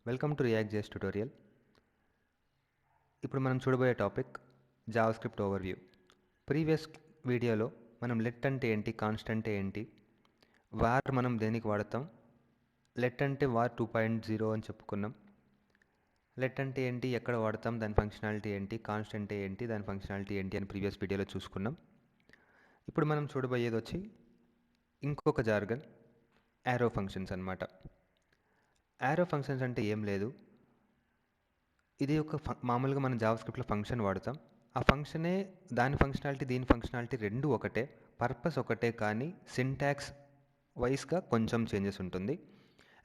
Welcome to React JS tutorial. ఇప్పుడు మనం చూడబోయే టాపిక్ జావాస్క్రిప్ట్ ఓవర్వ్యూ. ప్రీవియస్ వీడియోలో మనం లెట్ అంటే ఏంటి, కాన్స్ట్ అంటే ఏంటి, వార్ మనం దేనికి వాడతాం, లెట్ అంటే వార్ 2.0 అని చెప్పుకున్నాం. లెట్ అంటే ఏంటి, ఎక్కడ వాడతాం, దాని ఫంక్షనాలిటీ ఏంటి, కాన్స్ట్ అంటే ఏంటి, దాని ఫంక్షనాలిటీ ఏంటి అని ప్రీవియస్ వీడియోలో చూసుకున్నాం. ఇప్పుడు మనం చూడబోయేది వచ్చి ఇంకొక జార్గన్, యారో ఫంక్షన్స్ అన్నమాట. యారో ఫంక్షన్స్ అంటే ఏం లేదు, ఇది ఒక మామూలుగా మనం జావాస్క్రిప్ట్లో ఫంక్షన్ వాడతాం. ఆ ఫంక్షనే దాని ఫంక్షనాలిటీ దీని ఫంక్షనాలిటీ రెండు ఒకటే, పర్పస్ ఒకటే, కానీ సింటాక్స్ వైస్గా కొంచెం చేంజెస్ ఉంటుంది.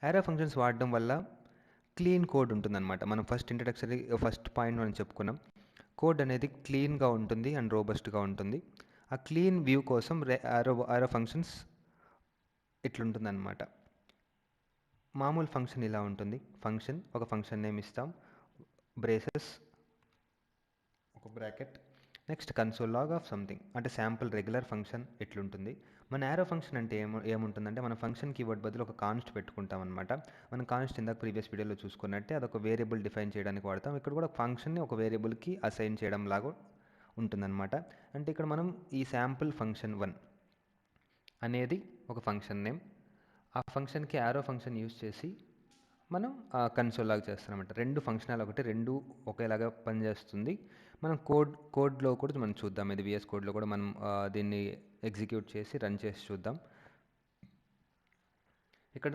యారో ఫంక్షన్స్ వాడడం వల్ల క్లీన్ కోడ్ ఉంటుందన్నమాట. మనం ఫస్ట్ పాయింట్ మనం చెప్పుకున్నాం, కోడ్ అనేది క్లీన్గా ఉంటుంది అండ్ రోబస్ట్గా ఉంటుంది. ఆ క్లీన్ వ్యూ కోసం యారో ఫంక్షన్స్ ఇట్లుంటుందన్నమాట. మామూలు ఫంక్షన్ ఇలా ఉంటుంది. ఒక ఫంక్షన్ నేమ్ ఇస్తాం, బ్రేసెస్, ఒక bracket, next console log of something, అంటే శాంపుల్ రెగ్యులర్ ఫంక్షన్ ఇట్లుంటుంది. మన యారో ఫంక్షన్ అంటే ఏముంటుందంటే మన ఫంక్షన్ కీవర్డ్ బదులు ఒక కాన్స్ట్ పెట్టుకుంటాం అనమాట. మనం కాన్స్ట్ ఇందాక ప్రీవియస్ వీడియోలో చూసుకున్నట్టే అదొక వేరియబుల్ డిఫైన్ చేయడానికి వాడతాం. ఇక్కడ కూడా ఫంక్షన్ని ఒక వేరియబుల్కి అసైన్ చేయడం లాగా ఉంటుందన్నమాట. అంటే ఇక్కడ మనం ఈ శాంపుల్ ఫంక్షన్ 1 అనేది ఒక ఫంక్షన్ నేమ్, ఆ ఫంక్షన్కి యారో ఫంక్షన్ యూజ్ చేసి మనం కన్సోల్ లాగా చేస్తామన్నమాట. రెండు ఫంక్షనాలు ఒకటి, రెండు ఒకేలాగా పనిచేస్తుంది. మనం కోడ్లో కూడా మనం చూద్దాం. ఇది విఎస్ కోడ్లో కూడా మనం దీన్ని ఎగ్జిక్యూట్ చేసి రన్ చేసి చూద్దాం. ఇక్కడ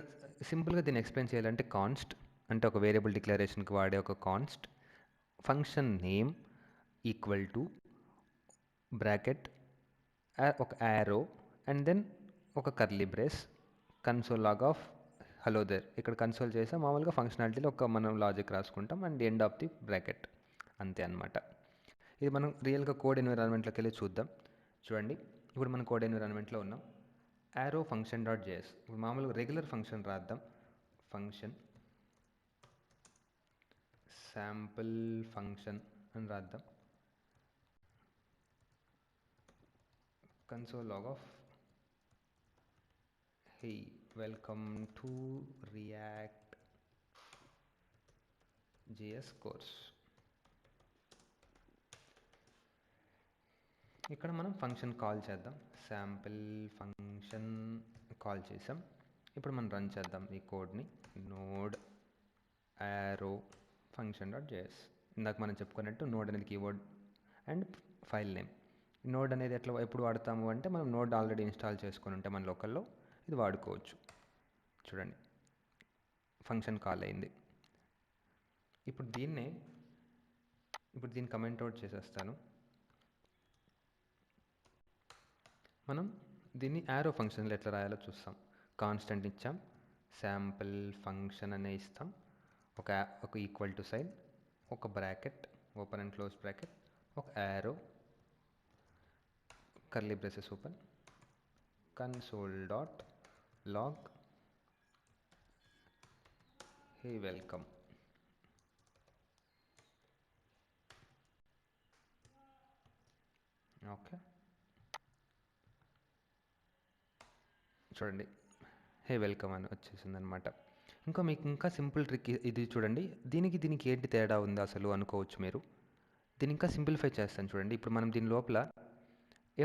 సింపుల్గా దీన్ని ఎక్స్ప్లెయిన్ చేయాలంటే కాన్స్ట్ అంటే ఒక వేరియబుల్ డిక్లరేషన్కి వాడే ఒక const, function name equal to bracket, ఒక యారో అండ్ దెన్ ఒక curly brace, console log of hello there. ఇక్కడ కన్సోల్ చేసాం, మామూలుగా ఫంక్షనాలిటీలో ఒక మనం లాజిక్ రాసుకుంటాం and end of the bracket, అంతే అనమాట. ఇది మనం రియల్గా కోడ్ ఎన్విరాన్మెంట్లోకి వెళ్ళి చూద్దాం. చూడండి, ఇప్పుడు మనం కోడ్ ఎన్విరాన్మెంట్లో ఉన్నాం. యారో ఫంక్షన్ డాట్ జేఎస్, ఇప్పుడు మామూలుగా రెగ్యులర్ ఫంక్షన్ రాద్దాం. ఫంక్షన్ శాంపుల్ ఫంక్షన్ అని రాద్దాం. Console log of hey welcome to React JS course. ఇక్కడ మనం ఫంక్షన్ కాల్ చేద్దాం, శాంపిల్ ఫంక్షన్ కాల్ చేసాం. ఇప్పుడు మనం రన్ చేద్దాం ఈ కోడ్ని. Node arrow function dot JS. ఇందాక మనం చెప్పుకున్నట్టు నోడ్ అనేది keyword and file name. Node అనేది ఎప్పుడు వాడతాము అంటే మనం నోడ్ ఆల్రెడీ ఇన్స్టాల్ చేసుకొని ఉంటే మన లోకల్లో ఇది వాడుకోవచ్చు. చూడండి, ఫంక్షన్ కాల్ అయింది. ఇప్పుడు దీన్ని కమెంట్ అవుట్ చేసేస్తాను. మనం దీన్ని యారో ఫంక్షన్లో ఎట్లా రాయాలో చూస్తాం. కాన్స్టెంట్ ఇచ్చాం, శాంపుల్ ఫంక్షన్ అనే ఇస్తాం, ఒక ఈక్వల్ టు సైన్, ఒక bracket, open and close bracket, ఒక arrow, curly braces open, console dot log hey welcome. Okay, చూడండి హే వెల్కమ్ అని వచ్చేసింది అనమాట. మీకు ఇంకా సింపుల్ ట్రిక్ ఇది చూడండి. దీనికి ఏంటి తేడా ఉంది అసలు అనుకోవచ్చు మీరు. దీన్ని ఇంకా సింప్లిఫై చేస్తాను చూడండి. ఇప్పుడు మనం దీని లోపల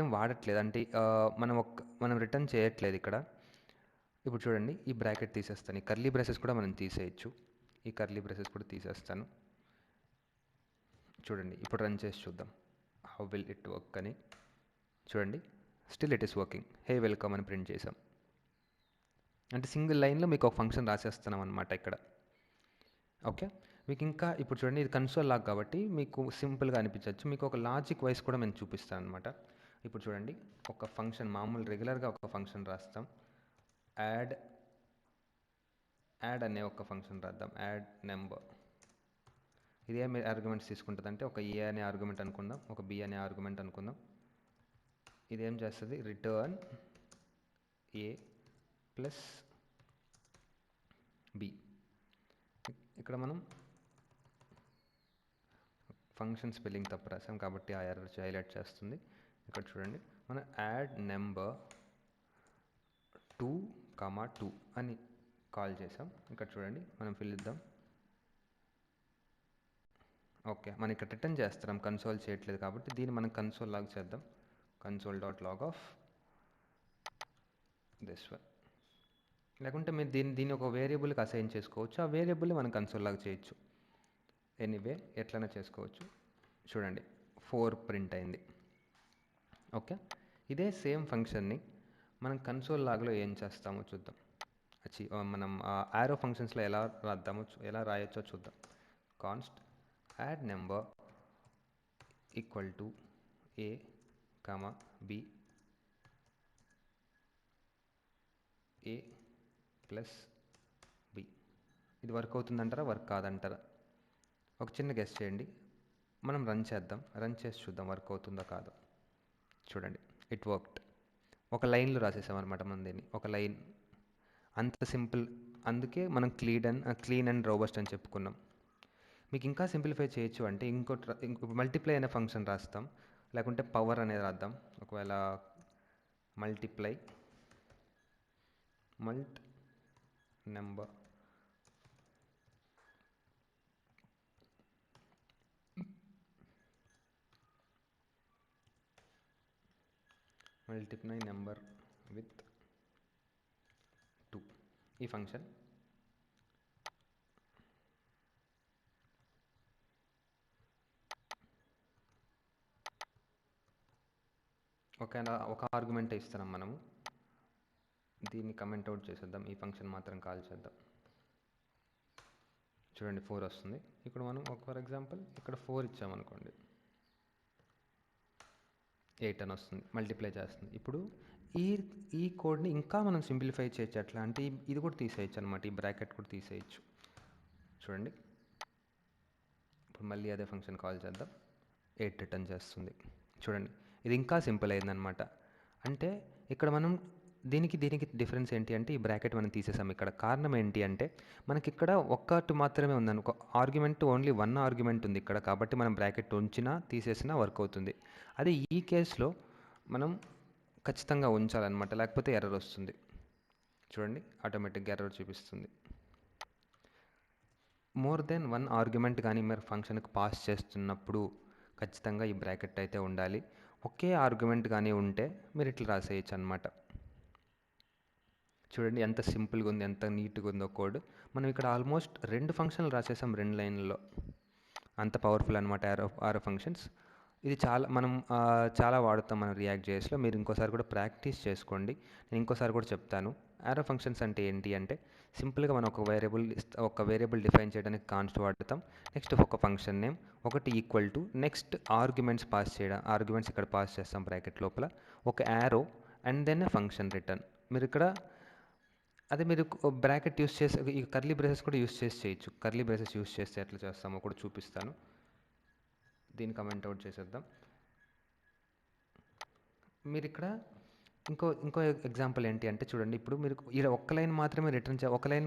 ఏం వాడట్లేదు, అంటే మనం రిటర్న్ చేయట్లేదు ఇక్కడ. ఇప్పుడు చూడండి, ఈ బ్రాకెట్ తీసేస్తాను, ఈ కర్లీ బ్రేసెస్ కూడా మనం తీసేయచ్చు. ఈ కర్లీ బ్రేసెస్ కూడా తీసేస్తాను. చూడండి, ఇప్పుడు రన్ చేసి చూద్దాం హౌ విల్ ఇట్ వర్క్ అని. చూడండి, still it is working. Hey welcome అని ప్రింట్ చేసాం. అంటే సింగిల్ లైన్లో మీకు ఒక ఫంక్షన్ రాసేస్తున్నాం అనమాట ఇక్కడ. ఓకే, మీకు ఇంకా ఇప్పుడు చూడండి, ఇది కన్సోల్ లాగ్ కాబట్టి మీకు సింపుల్గా అనిపించవచ్చు. మీకు ఒక లాజిక్ వైస్ కూడా నేను చూపిస్తాను అనమాట. ఇప్పుడు చూడండి, ఒక ఫంక్షన్ మామూలు రెగ్యులర్గా ఒక ఫంక్షన్ రాస్తాం. యాడ్ అనే ఒక ఫంక్షన్ రాద్దాం. Add number. ఇది ఏమి ఆర్గ్యుమెంట్స్ తీసుకుంటుంది అంటే ఒక ఏ అనే ఆర్గ్యుమెంట్ అనుకుందాం, ఒక బి అనే ఆర్గ్యుమెంట్ అనుకుందాం. ఇది ఏం చేస్తుంది, రిటర్న్ ఏ ప్లస్ బి. ఇక్కడ మనం ఫంక్షన్ స్పెల్లింగ్ తప్పు రాసాం కాబట్టి ఆ ఎర్రర్ హైలైట్ చేస్తుంది. ఇక్కడ చూడండి, మనం యాడ్ నెంబర్ 2, 2 అని కాల్ చేసాం. ఇక్కడ చూడండి, మనం ఫిల్ ఇద్దాం. ఓకే, మనం ఇక్కడ రిటర్న్ చేస్తున్నాం, కన్సోల్ చేయట్లేదు కాబట్టి దీన్ని మనం కన్సోల్ లాగా చేద్దాం. Console dot log of this one. లేకుంటే మీరు దీన్ని ఒక వేరియబుల్కి అసైన్ చేసుకోవచ్చు, ఆ వేరియబుల్ని మనం కన్సోల్ లాగా చేయొచ్చు. ఎనీవే ఎట్లైనా చేసుకోవచ్చు. చూడండి 4 ప్రింట్ అయింది. ఓకే, ఇదే సేమ్ ఫంక్షన్ని మనం కన్సోల్ లాగ్లో ఏం చేస్తామో చూద్దాం. మనం యారో ఫంక్షన్స్లో ఎలా రాయొచ్చో చూద్దాం. Const add number equal to a comma b a plus b. ఇది వర్క్ అవుతుందంటారా, వర్క్ కాదంటారా? ఒక చిన్న గెస్ చేయండి. మనం రన్ చేసి చూద్దాం వర్క్ అవుతుందో కాదో. చూడండి, ఇట్ వర్క్డ్. ఒక లైన్లో రాసేసామన్నమాట మనం దీన్ని, ఒక లైన్. అంత సింపుల్. అందుకే మనం క్లీన్ అండ్ రోబస్ట్ అని చెప్పుకున్నాం. మీకు ఇంకా సింప్లిఫై చేయొచ్చు అంటే ఇంకో మల్టిప్లై అనే ఫంక్షన్ రాస్తాం, లేకుంటే పవర్ అనేది రాద్దాం. ఒకవేళ మల్టిప్లై నెంబర్ విత్ 2. ఈ ఫంక్షన్ ఒక ఆర్గ్యుమెంట్ ఇస్తున్నాం మనము. దీన్ని కమెంట్ అవుట్ చేసేద్దాం, ఈ ఫంక్షన్ మాత్రం కాల్ చేద్దాం. చూడండి 4 వస్తుంది. ఇక్కడ మనం ఫర్ ఎగ్జాంపుల్ ఇక్కడ 4 ఇచ్చామనుకోండి, 8 అని వస్తుంది, మల్టిప్లై చేస్తుంది. ఇప్పుడు ఈ కోడ్ని ఇంకా మనం సింప్లిఫై చేయొచ్చు. ఎట్లా అంటే ఇది కూడా తీసేయచ్చు అనమాట, ఈ బ్రాకెట్ కూడా తీసేయచ్చు. చూడండి, ఇప్పుడు మళ్ళీ అదే ఫంక్షన్ కాల్ చేద్దాం, 8 రిటర్న్ చేస్తుంది. చూడండి, ఇది ఇంకా సింపుల్ అయిందనమాట. అంటే ఇక్కడ మనం దీనికి డిఫరెన్స్ ఏంటి అంటే ఈ బ్రాకెట్ మనం తీసేసాం. ఇక్కడ కారణం ఏంటి అంటే మనకి ఇక్కడ ఒక్కటి మాత్రమే ఉందని, ఒక ఆర్గ్యుమెంట్, ఓన్లీ 1 ఆర్గ్యుమెంట్ ఉంది ఇక్కడ, కాబట్టి మనం బ్రాకెట్ ఉంచినా తీసేసినా వర్క్ అవుతుంది. అదే ఈ కేసులో మనం ఖచ్చితంగా ఉంచాలన్నమాట, లేకపోతే ఎర్రర్ వస్తుంది. చూడండి, ఆటోమేటిక్గా ఎర్రర్ చూపిస్తుంది. మోర్ దెన్ 1 ఆర్గ్యుమెంట్ కానీ మీరు ఫంక్షన్కి పాస్ చేస్తున్నప్పుడు ఖచ్చితంగా ఈ బ్రాకెట్ అయితే ఉండాలి. ఒకే ఆర్గ్యుమెంట్ కానీ ఉంటే మీరు ఇట్లా రాసేయచ్చు అనమాట. చూడండి ఎంత సింపుల్గా ఉంది, ఎంత నీట్గా ఉందో కోడ్. మనం ఇక్కడ ఆల్మోస్ట్ 2 ఫంక్షన్లు రాసేసాం 2 లైన్లలో. అంత పవర్ఫుల్ అనమాట ఆరో ఫంక్షన్స్. ఇది చాలా వాడుతాం మనం రియాక్ట్ జేఎస్లో. మీరు ఇంకోసారి కూడా ప్రాక్టీస్ చేసుకోండి. నేను ఇంకోసారి కూడా చెప్తాను. ఆరో ఫంక్షన్స్ అంటే ఏంటి అంటే సింపుల్గా మనం ఒక వేరియబుల్ డిఫైన్ చేయడానికి కాన్స్ట్ వాడతాం. నెక్స్ట్ ఒక ఫంక్షన్ నేమ్, ఒకటి ఈక్వల్ టు, నెక్స్ట్ ఆర్గ్యుమెంట్స్ ఇక్కడ పాస్ చేస్తాం బ్రాకెట్ లోపల, ఒక arrow and then function return. మీరు బ్రాకెట్ యూస్ చేసి ఈ కర్లీ బ్రేసెస్ కూడా యూస్ చేసి చేయొచ్చు. కర్లీ బ్రేసెస్ యూస్ చేస్తే ఎట్లా చేస్తామో కూడా చూపిస్తాను. దీన్ని కమెంట్ అవుట్ చేసేద్దాం. మీరు ఇక్కడ ఇంకో ఎగ్జాంపుల్ ఏంటి అంటే చూడండి, ఇప్పుడు మీరు ఇక్కడ ఒక లైన్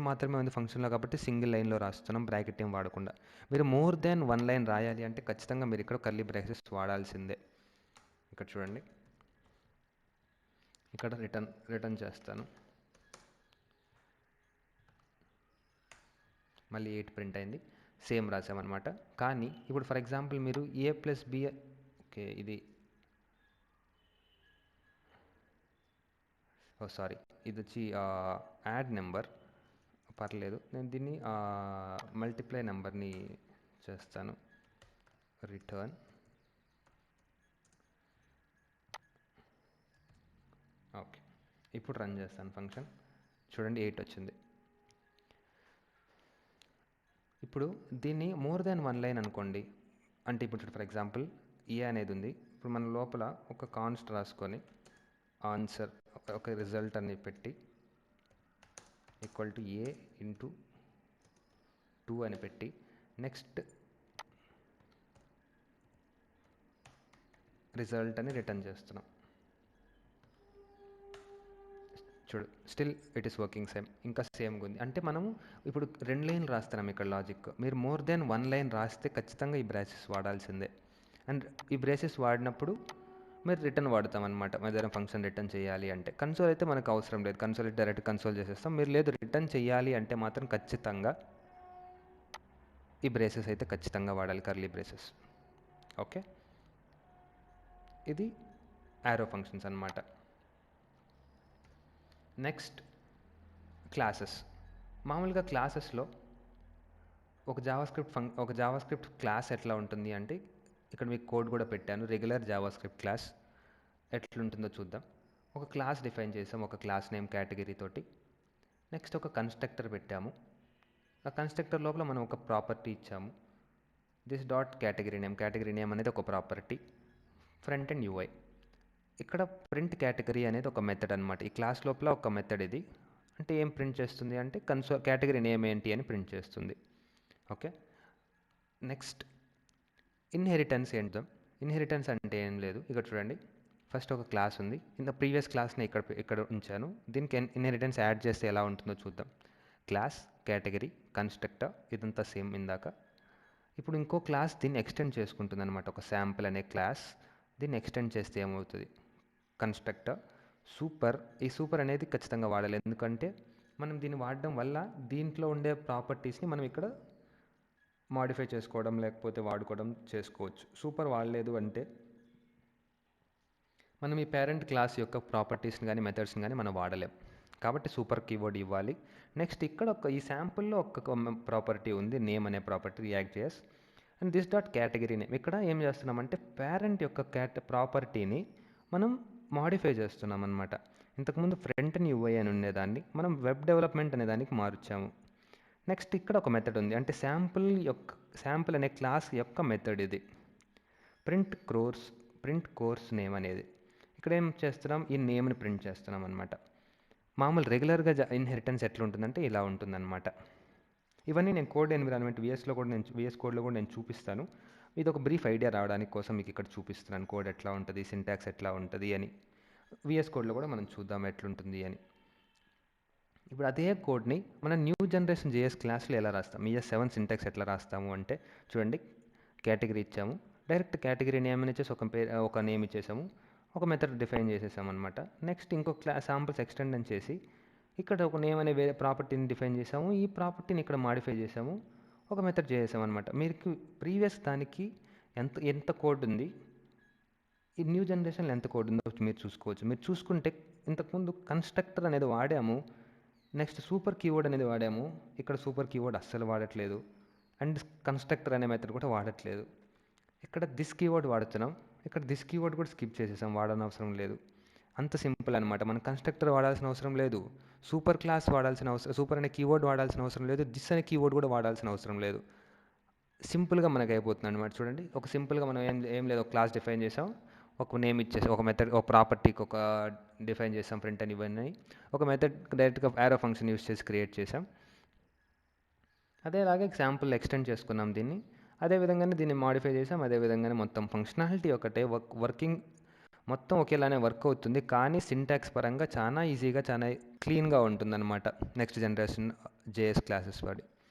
మాత్రమే ఉంది ఫంక్షన్లో కాబట్టి సింగిల్ లైన్లో రాస్తున్నాం, బ్రాకెట్ ఏం వాడకుండా. మీరు మోర్ దాన్ 1 లైన్ రాయాలి అంటే ఖచ్చితంగా మీరు ఇక్కడ కర్లీ బ్రేసెస్ వాడాల్సిందే. ఇక్కడ చూడండి, ఇక్కడ రిటర్న్ చేస్తాను. మళ్ళీ 8 ప్రింట్ అయింది, సేమ్ రాసామన్నమాట. కానీ ఇప్పుడు ఫర్ ఎగ్జాంపుల్ మీరు ఏ ప్లస్ బి, ఓకే ఇది ఇది వచ్చి యాడ్ నెంబర్, పర్లేదు, నేను దీన్ని మల్టిప్లై నెంబర్ని చేస్తాను. రిటర్న్ ఓకే, ఇప్పుడు రన్ చేస్తాను ఫంక్షన్. చూడండి 8 వచ్చింది. ఇప్పుడు దీన్ని మోర్ దాన్ 1 లైన్ అనుకోండి, అంటే ఇప్పుడు ఫర్ ఎగ్జాంపుల్ ఏ అనేది ఉంది. ఇప్పుడు మన లోపల ఒక కాన్స్ట్ రాసుకొని ఆన్సర్ ఒక రిజల్ట్ అని పెట్టి ఈక్వల్ టు ఏ ఇంటూ 2 అని పెట్టి నెక్స్ట్ రిజల్ట్ అని రిటర్న్ చేస్తున్నాం. చూడు, still it is working same, ఇంకా సేమ్గా ఉంది. అంటే మనము ఇప్పుడు 2 లైన్లు రాస్తున్నాం ఇక్కడ లాజిక్. మీరు మోర్ దెన్ 1 లైన్ రాస్తే ఖచ్చితంగా ఈ బ్రేసెస్ వాడాల్సిందే. అండ్ ఈ బ్రేసెస్ వాడినప్పుడు మీరు రిటర్న్ వాడతాం అనమాట. ఏదైనా ఫంక్షన్ రిటర్న్ చేయాలి అంటే. కన్సోల్ అయితే మనకు అవసరం లేదు, కన్సోల్ అయితే డైరెక్ట్ కన్సోల్ చేసేస్తాం. మీరు లేదు రిటర్న్ చేయాలి అంటే మాత్రం ఖచ్చితంగా ఈ బ్రేసెస్ అయితే ఖచ్చితంగా వాడాలి, కర్లీ బ్రేసెస్. ఓకే, ఇది యారో ఫంక్షన్స్ అన్నమాట. Next classes. మామూలుగా క్లాసెస్లో ఒక జావాస్క్రిప్ట్ క్లాస్ ఎట్లా ఉంటుంది అంటే, ఇక్కడ మీకు కోడ్ కూడా పెట్టాను. రెగ్యులర్ జావాస్క్రిప్ట్ క్లాస్ ఎట్లుంటుందో చూద్దాం. ఒక క్లాస్ డిఫైన్ చేసాం, ఒక క్లాస్ నేమ్ కేటగిరీ తోటి. నెక్స్ట్ ఒక కన్స్ట్రక్టర్ పెట్టాము. ఆ కన్స్ట్రక్టర్ లోపల మనం ఒక ప్రాపర్టీ ఇచ్చాము, దిస్ డాట్ కేటగిరీ నేమ్ అనేది ఒక ప్రాపర్టీ, ఫ్రంట్ అండ్ యూఐ. ఇక్కడ ప్రింట్ కేటగిరీ అనేది ఒక మెథడ్ అనమాట. ఈ క్లాస్ లోపల ఒక మెథడ్ ఇది. అంటే ఏం ప్రింట్ చేస్తుంది అంటే కేటగిరీ నేమ్ ఏంటి అని ప్రింట్ చేస్తుంది. ఓకే, నెక్స్ట్ ఇన్హెరిటెన్స్ ఏంటో. ఇన్హెరిటెన్స్ అంటే ఏం లేదు, ఇక్కడ చూడండి. ఫస్ట్ ఒక క్లాస్ ఉంది, ఇంత ప్రీవియస్ క్లాస్ని ఇక్కడ ఉంచాను. దీనికి ఇన్హెరిటెన్స్ యాడ్ చేస్తే ఎలా ఉంటుందో చూద్దాం. క్లాస్, కేటగిరీ, కన్స్ట్రక్టర్, ఇదంతా సేమ్ ఇందాక. ఇప్పుడు ఇంకో క్లాస్ దీన్ని ఎక్స్టెండ్ చేసుకుంటుంది అనమాట. ఒక శాంపుల్ అనే క్లాస్ దీన్ని ఎక్స్టెండ్ చేస్తే ఏమవుతుంది, కన్స్ట్రక్టర్, సూపర్. ఈ సూపర్ అనేది ఖచ్చితంగా వాడాలి, ఎందుకంటే మనం దీన్ని వాడడం వల్ల దీంట్లో ఉండే ప్రాపర్టీస్ని మనం ఇక్కడ మాడిఫై చేసుకోవడం లేకపోతే వాడుకోవడం చేసుకోవచ్చు. సూపర్ వాడలేదు అంటే మనం ఈ పేరెంట్ క్లాస్ యొక్క ప్రాపర్టీస్ని కానీ మెథడ్స్ని కానీ మనం వాడలేం. కాబట్టి సూపర్ కీవర్డ్ ఇవ్వాలి. నెక్స్ట్ ఇక్కడ ఈ శాంపుల్లో ఒక ప్రాపర్టీ ఉంది, నేమ్ అనే ప్రాపర్టీ, రియాక్ట్ చేస్. And this dot category name. ఇక్కడ ఏం చేస్తున్నామంటే పేరెంట్ యొక్క ప్రాపర్టీని మనం మాడిఫై చేస్తున్నాం అనమాట. ఇంతకుముందు ఫ్రంట్ అండ్ యూఐ అని ఉండేదాన్ని మనం వెబ్ డెవలప్మెంట్ అనే దానికి మార్చాము. నెక్స్ట్ ఇక్కడ ఒక మెథడ్ ఉంది, అంటే శాంపుల్ అనే క్లాస్ యొక్క మెథడ్ ఇది, ప్రింట్ కోర్స్ నేమ్ అనేది. ఇక్కడ ఏం చేస్తున్నాం, ఈ నేమ్ని ప్రింట్ చేస్తున్నాం అనమాట. మామూలు రెగ్యులర్గా ఇన్హెరిటెన్స్ ఎట్లా ఉంటుందంటే ఇలా ఉంటుందన్నమాట. ఇవన్నీ నేను కోడ్ ఎన్విరాన్మెంట్ విఎస్ కోడ్లో కూడా నేను చూపిస్తాను. ఇది ఒక బ్రీఫ్ ఐడియా రావడానికి కోసం మీకు ఇక్కడ చూపిస్తున్నాను కోడ్ ఎట్లా ఉంటుంది, సింటాక్స్ ఎట్లా ఉంటుంది అని. విఎస్ కోడ్లో కూడా మనం చూద్దాం ఎట్లుంటుంది అని. ఇప్పుడు అదే కోడ్ని మనం న్యూ జనరేషన్ జేఎస్ క్లాస్లో ఎలా రాస్తాం, ES7 సింటాక్స్ ఎట్లా రాస్తాము అంటే చూడండి. కేటగిరీ ఇచ్చాము, డైరెక్ట్ కేటగిరీ నేమ్ అని ఇచ్చేసి ఒక నేమ్ ఇచ్చేసాము, ఒక మెథడ్ డిఫైన్ చేసేసాము అనమాట. నెక్స్ట్ ఇంకొక శాంపుల్స్ ఎక్స్టెండ్ అని చేసి ఇక్కడ ఒక నేమ్ అనే వేరే ప్రాపర్టీని డిఫైన్ చేసాము, ఈ ప్రాపర్టీని ఇక్కడ మాడిఫై చేసాము, ఒక మెథడ్ చేసాము అనమాట. మీకు ప్రీవియస్ దానికి ఎంత కోడ్ ఉంది, ఈ న్యూ జనరేషన్లో ఎంత కోడ్ ఉందో మీరు చూసుకోవచ్చు. మీరు చూసుకుంటే ఇంతకుముందు కన్స్ట్రక్టర్ అనేది వాడాము, నెక్స్ట్ సూపర్ కీవర్డ్ అనేది వాడాము. ఇక్కడ సూపర్ కీవర్డ్ అస్సలు వాడట్లేదు, అండ్ కన్స్ట్రక్టర్ అనే మెథడ్ కూడా వాడట్లేదు. ఇక్కడ దిస్ కీవర్డ్ వాడుతున్నాం, ఇక్కడ దిస్ కీవర్డ్ కూడా స్కిప్ చేసేసాం, వాడని అవసరం లేదు. అంత సింపుల్ అనమాట. మనం కన్స్ట్రక్టర్ వాడాల్సిన అవసరం లేదు, సూపర్ అనే కీవర్డ్ వాడాల్సిన అవసరం లేదు, దిస్ అనే కీవర్డ్ కూడా వాడాల్సిన అవసరం లేదు. సింపుల్గా మనకు అయిపోతుంది అనమాట. చూడండి, ఒక సింపుల్గా మనం ఏం లేదు, ఒక క్లాస్ డిఫైన్ చేసాం, ఒక నేమ్ ఇచ్చేసి, ఒక మెథడ్, ఒక ప్రాపర్టీకి ఒక డిఫైన్ చేసాం, ప్రింట్ అని ఇవన్నీ. ఒక మెథడ్ డైరెక్ట్గా యారో ఫంక్షన్ యూస్ చేసి క్రియేట్ చేసాం. అదేలాగే శాంపుల్ ఎక్స్టెండ్ చేసుకున్నాం దీన్ని. అదేవిధంగానే దీన్ని మాడిఫై చేసాం, అదేవిధంగానే మొత్తం ఫంక్షనాలిటీ ఒకటే, వర్కింగ్ మొత్తం ఒకేలానే వర్క్ అవుతుంది. కానీ సింటాక్స్ పరంగా చాలా ఈజీగా చాలా క్లీన్గా ఉంటుందన్నమాట నెక్స్ట్ జనరేషన్ జేఎస్ క్లాసెస్ వాడి.